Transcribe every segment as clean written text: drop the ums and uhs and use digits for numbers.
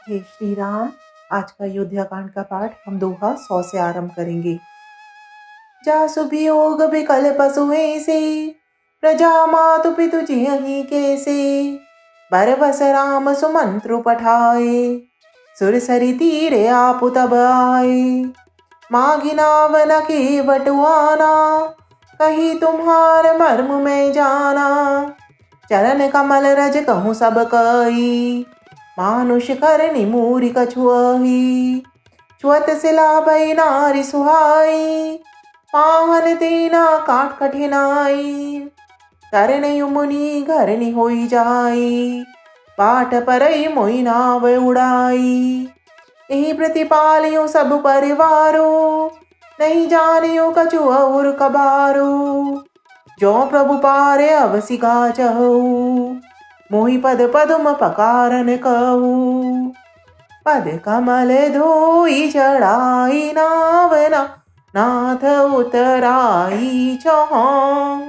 हे श्री राम। आज का अयोध्या कांड का पाठ हम दोहा 100 से आरंभ करेंगे। जासु वियोग विकल पशुए से, प्रजा मातु पितु जियहि कैसे। बरबस राम सुमंत्रु पठाए, सुरसरि तीरे आपु तब आए। माघी नावन के बटुआना, कही तुम्हार मर्म में जाना। चरण कमल रज कहूँ सब कई, मानुष करनि मूरि कछुआही। छुअत सिला भई नारी सुहाई, पाहन दीना काट कठिनाई। करनि मुनि घरनि होई जाई, बाट परई मोई नाव उड़ाई। यही प्रतिपालियो सब परिवारो, नहीं जानियो कछु और कबारो। जो प्रभु पारे अवसि गाचहु, मोहि पद पदुम पकारन कहू। पद कमल धोई चढ़ाई नावना, नाथ उतराई चौहान।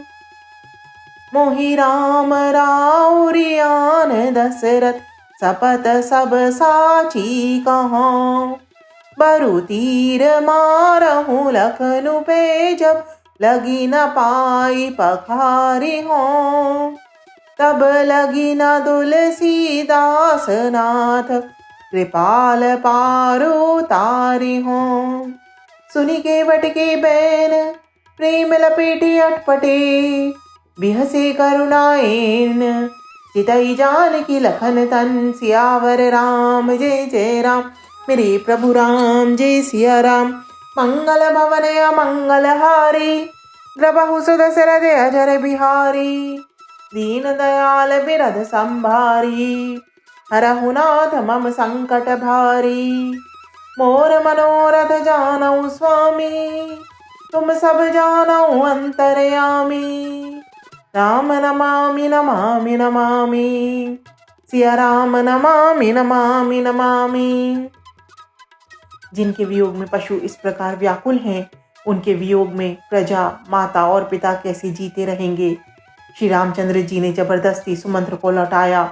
मोहि राम राउरियान दशरथ, सपत सब साची कहाँ। बरु तीर मारहूँ लखनऊ पे, जब लगी न पाई पखारी हों। तब लगी न तुलसीदास नाथ, कृपाल पारो तारी हों। सुनी केवट के बैन, प्रेम लपेटे अटपटे। बिहसे करुणाएन, चितई जानकी लखन तन। सियावर राम जय जय राम, मेरे प्रभु राम जय सिया राम। मंगल भवन अमंगल हारी, द्रबहु सुदशरथ अजर बिहारी। दीन दयाल बिरध संभारी, हरहु नाथ मम संकट भारी। मोर मनोरथ जानऊ स्वामी, तुम सब जानऊ अंतरयामी। राम नमामि नमामि नमामि, सिया राम नमामि नमामि नमामि। जिनके वियोग में पशु इस प्रकार व्याकुल हैं, उनके वियोग में प्रजा, माता और पिता कैसे जीते रहेंगे। श्री रामचंद्र जी ने जबरदस्ती सुमंत्र को लौटाया।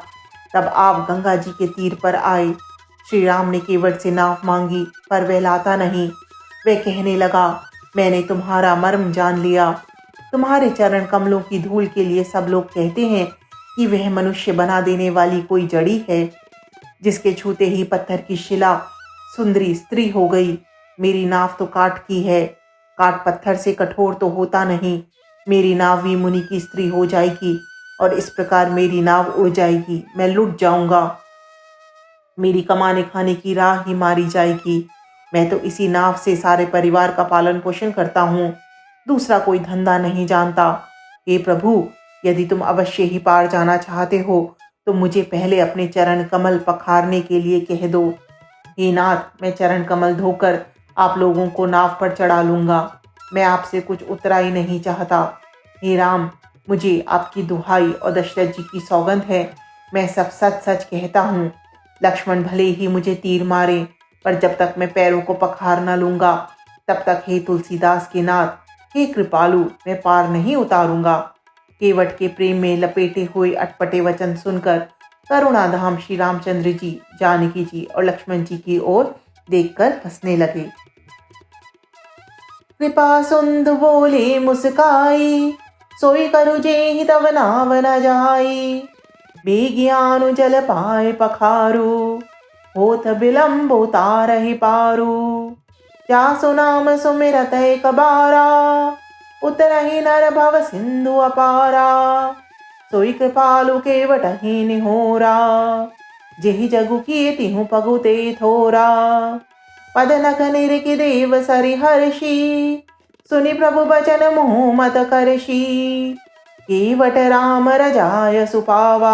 तब आप गंगा जी के तीर पर आए। श्री राम ने केवट से नाव मांगी, पर वह लाता नहीं। वह कहने लगा, मैंने तुम्हारा मर्म जान लिया। तुम्हारे चरण कमलों की धूल के लिए सब लोग कहते हैं कि वह मनुष्य बना देने वाली कोई जड़ी है, जिसके छूते ही पत्थर की शिला सुंदरी स्त्री हो गई। मेरी नाव तो काठ की है, काठ पत्थर से कठोर तो होता नहीं। मेरी नाव भी मुनि की स्त्री हो जाएगी, और इस प्रकार मेरी नाव उड़ जाएगी। मैं लुट जाऊंगा, मेरी कमाने खाने की राह ही मारी जाएगी। मैं तो इसी नाव से सारे परिवार का पालन पोषण करता हूँ, दूसरा कोई धंधा नहीं जानता। हे प्रभु, यदि तुम अवश्य ही पार जाना चाहते हो, तो मुझे पहले अपने चरण कमल पखारने के लिए कह दो। हे नाथ, मैं चरण कमल धोकर आप लोगों को नाव पर चढ़ा लूंगा। मैं आपसे कुछ उतरा ही नहीं चाहता। हे राम, मुझे आपकी दुहाई और दशरथ जी की सौगंध है, मैं सब सच सच कहता हूँ। लक्ष्मण भले ही मुझे तीर मारे, पर जब तक मैं पैरों को पखार न लूंगा, तब तक हे तुलसीदास के नाथ, हे कृपालु, मैं पार नहीं उतारूंगा। केवट के प्रेम में लपेटे हुए अटपटे वचन सुनकर करुणाधाम श्री रामचंद्र जी, जानकी जी और लक्ष्मण जी की ओर देखकर हंसने लगे। कृपा सुंद बोले मुस्काई, सोई करु जेहि तब नाव न जाई। बेगियानु जल पाए पखारू, होत बिलम्ब उतारहि पारू। जासु नाम सुमिरत एक बारा, उतरहि नर भव सिंधु अपारा। सोई कृपालु केवटहि निहोरा, जेहि जगु कीर्तिहु पगुते थोरा। पद नख निरखि देव सरि हर्षि, सुनि प्रभु बचन मुँह मत करषि। केवट राम रजाय सुपावा,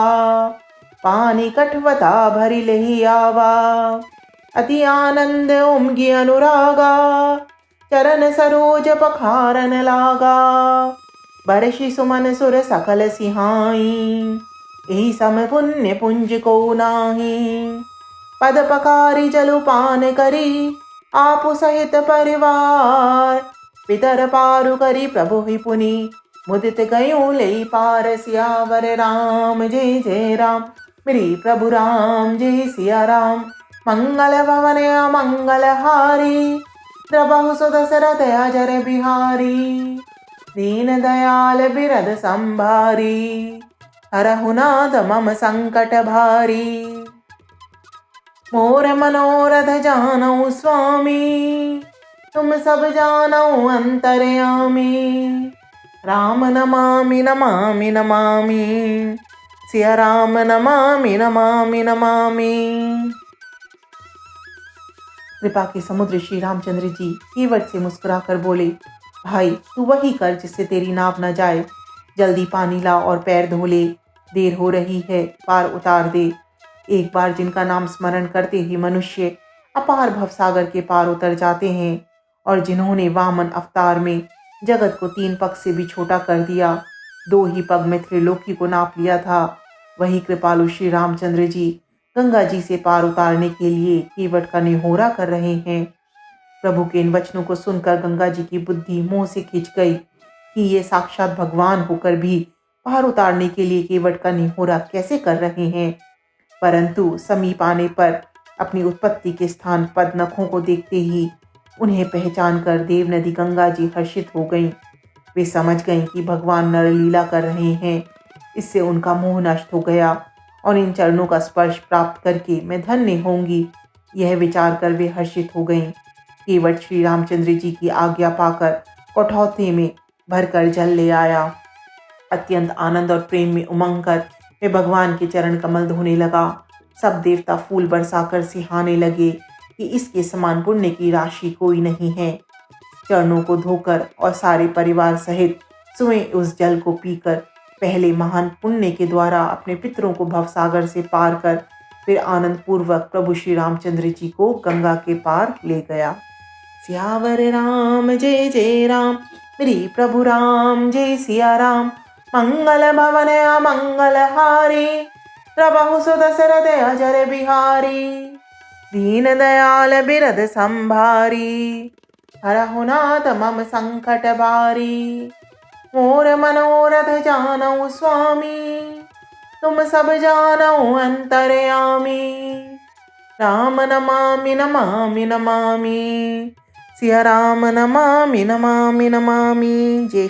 पानी कठवता भरि लेहि आवा। अति आनंद उमगी अनुरागा, चरण सरोज पखारन लागा। बरषि सुमन सुर सकल सिहाई, एहि सम पुण्य पुंज को नाही। पद पखारी जलुपान करी, आपु सहित परिवार। पितर पारु करी प्रभु ही पुनि, मुदित गयो ले पार। सियावर राम जय जय राम, मेरे प्रभु राम जय सिया राम। मंगल भवन मंगलहारी द्रबहु सुदशरथ अजर बिहारी दीन दयाल बिरद संभारी हरहु नाथ मम संकट भारी मोर मनोरथ जानऊ स्वामी तुम सब जानऊ अंतर्यामी राम नमामि नमामि नमामि सिया राम नमामि नमामि नमामि। कृपा के समुद्र श्री रामचंद्र जी कीवट से मुस्कुराकर बोले, भाई तू वही कर जिससे तेरी नाव न जाए। जल्दी पानी ला और पैर धो ले, देर हो रही है, पार उतार दे। एक बार जिनका नाम स्मरण करते ही मनुष्य अपार भवसागर के पार उतर जाते हैं और जिन्होंने वामन अवतार में जगत को 3 पग से भी छोटा कर दिया, 2 ही पग में त्रिलोकी को नाप लिया था, वही कृपालु श्री रामचंद्र जी गंगा जी से पार उतारने के लिए कीवट का निहोरा कर रहे हैं। प्रभु के इन वचनों को सुनकर गंगा जी की बुद्धि मुंह से खिंच गई कि ये साक्षात भगवान होकर भी पार उतारने के लिए कीवट का निहोरा कैसे कर रहे हैं। परंतु समीप आने पर अपनी उत्पत्ति के स्थान पद्मनखों को देखते ही उन्हें पहचान कर देव नदी गंगा जी हर्षित हो गईं। वे समझ गईं कि भगवान नरलीला कर रहे हैं। इससे उनका मोह नष्ट हो गया और इन चरणों का स्पर्श प्राप्त करके मैं धन्य होंगी, यह विचार कर वे हर्षित हो गईं। केवट श्री रामचंद्र जी की आज्ञा पाकर कठौते में भरकर जल ले आया। अत्यंत आनंद और प्रेम में उमंग कर वे भगवान के चरण कमल धोने लगा। सब देवता फूल बरसाकर सिहाने लगे कि इसके समान पुण्य की राशि कोई नहीं है। चरणों को धोकर और सारे परिवार सहित स्वयं उस जल को पीकर पहले महान पुण्य के द्वारा अपने पितरों को भवसागर से पार कर फिर आनंद पूर्वक प्रभु श्री रामचंद्र जी को गंगा के पार ले गया। सियावर राम जय जय राम, मेरी प्रभु राम जय सिया राम। मंगल भवन मंगलहारी प्रभु सुदशरथ अजर बिहारी दीन दयाल बिरद संभारी हरहु नाथ मम संकट भारी मोर मनोरथ जानऊ स्वामी तुम सब जानऊ अंतर्यामी राम नमामि नमामि नमामि सिया राम नमामि नमामि नमामि। जय